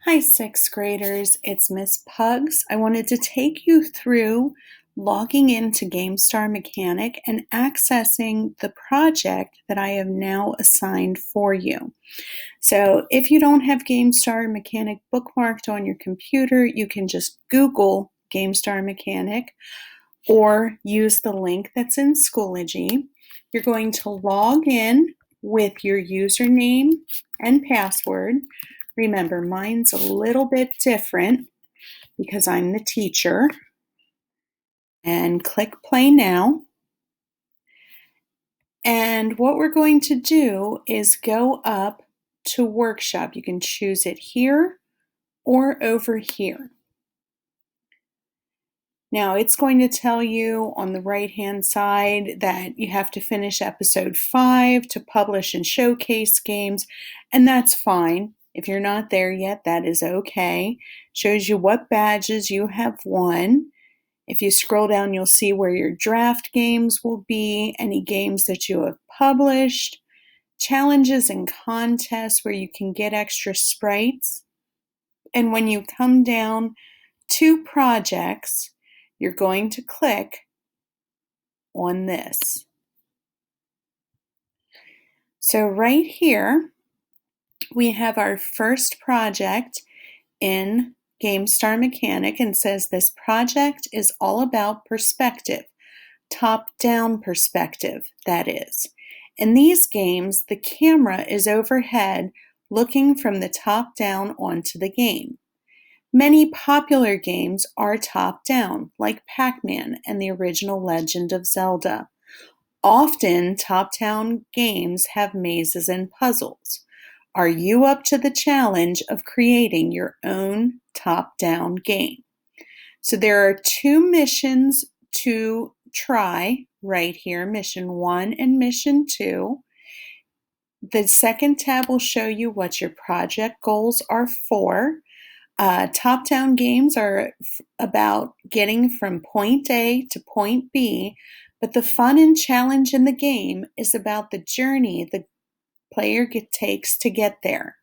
Hi, sixth graders. It's Miss Pugs. I wanted to take you through logging into Gamestar Mechanic and accessing the project that I have now assigned for you. So if you don't have Gamestar Mechanic bookmarked on your computer, you can just Google Gamestar Mechanic or use the link that's in Schoology. You're going to log in with your username and password. Remember, mine's a little bit different because I'm the teacher. And click play now. And what we're going to do is go up to workshop. You can choose it here or over here. Now it's going to tell you on the right-hand side that you have to finish episode 5 to publish and showcase games, and that's fine. If you're not there yet, that is okay. Shows you what badges you have won. If you scroll down, you'll see where your draft games will be, any games that you have published, challenges and contests where you can get extra sprites. And when you come down to projects, you're going to click on this. So right here, we have our first project in Gamestar Mechanic and says this project is all about perspective, top-down perspective, that is. In these games, the camera is overhead looking from the top down onto the game. Many popular games are top-down, like Pac-Man and the original Legend of Zelda. Often, top-down games have mazes and puzzles. Are you up to the challenge of creating your own top-down game? So there are 2 missions to try right here, Mission 1 and Mission 2. The second tab will show you what your project goals are for. Top-down games are about getting from point A to point B, but the fun and challenge in the game is about the journey the player takes to get there.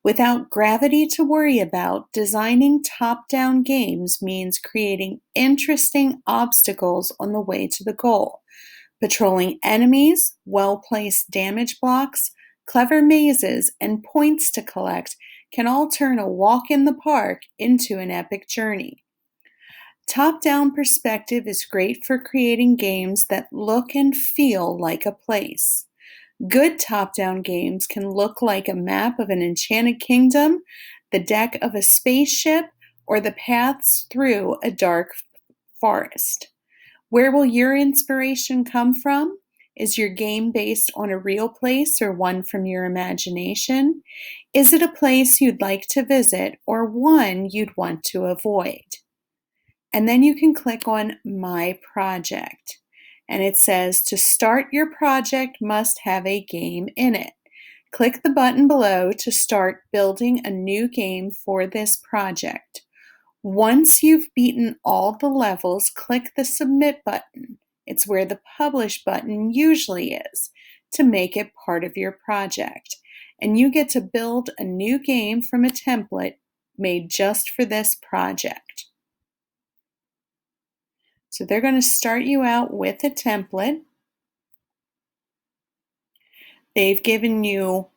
Without gravity to worry about, designing top-down games means creating interesting obstacles on the way to the goal. Patrolling enemies, well-placed damage blocks, clever mazes, and points to collect can all turn a walk in the park into an epic journey. Top-down perspective is great for creating games that look and feel like a place. Good top-down games can look like a map of an enchanted kingdom, the deck of a spaceship, or the paths through a dark forest. Where will your inspiration come from? Is your game based on a real place or one from your imagination? Is it a place you'd like to visit or one you'd want to avoid? And then you can click on My Project. And it says to start your project must have a game in it. Click the button below to start building a new game for this project. Once you've beaten all the levels, click the Submit button. It's where the Publish button usually is to make it part of your project. And you get to build a new game from a template made just for this project. So they're going to start you out with a template. They've given you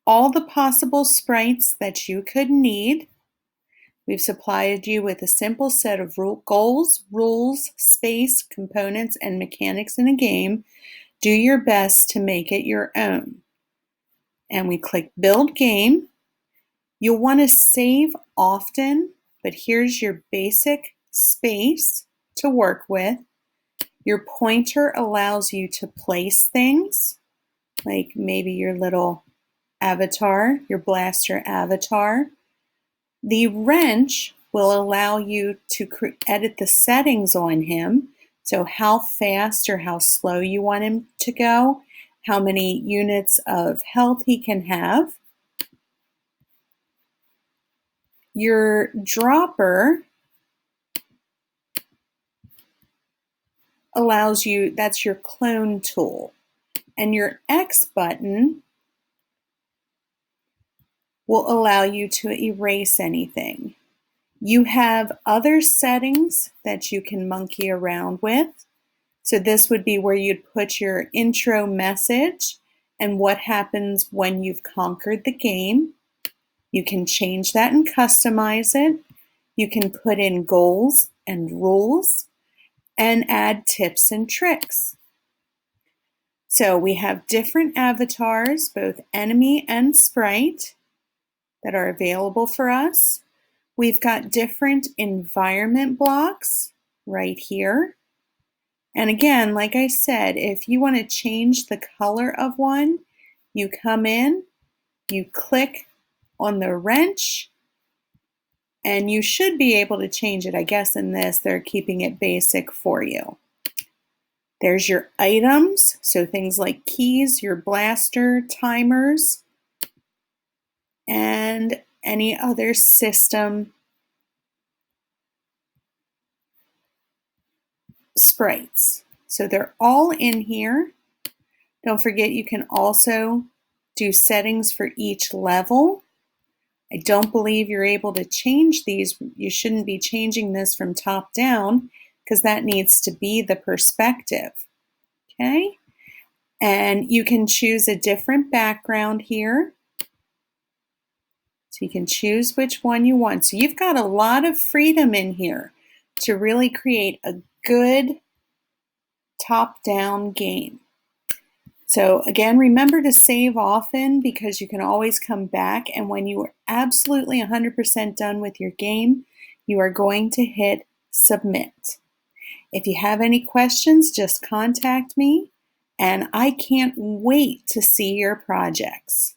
all the possible sprites that you could need. We've supplied you with a simple set of goals, rules, space, components, and mechanics in a game. Do your best to make it your own. And we click Build Game. You'll want to save often, but here's your basic space to work with. Your pointer allows you to place things, like maybe your little avatar, your blaster avatar. The wrench will allow you to edit the settings on him, so how fast or how slow you want him to go, how many units of health he can have. Your dropper allows you, that's your clone tool. And your X button will allow you to erase anything. You have other settings that you can monkey around with. So this would be where you'd put your intro message and what happens when you've conquered the game. You can change that and customize it. You can put in goals and rules and add tips and tricks. So we have different avatars, both enemy and sprite, that are available for us. We've got different environment blocks right here. And again, like I said, if you want to change the color of one, you come in, you click on the wrench, and you should be able to change it. I guess in this, they're keeping it basic for you. There's your items, so things like keys, your blaster, timers, and any other system sprites. So they're all in here. Don't forget you can also do settings for each level. I don't believe you're able to change these. You shouldn't be changing this from top down because that needs to be the perspective. Okay? And you can choose a different background here. So you can choose which one you want. So you've got a lot of freedom in here to really create a good top-down game. So again, remember to save often because you can always come back, and when you are absolutely 100% done with your game, you are going to hit submit. If you have any questions, just contact me, and I can't wait to see your projects.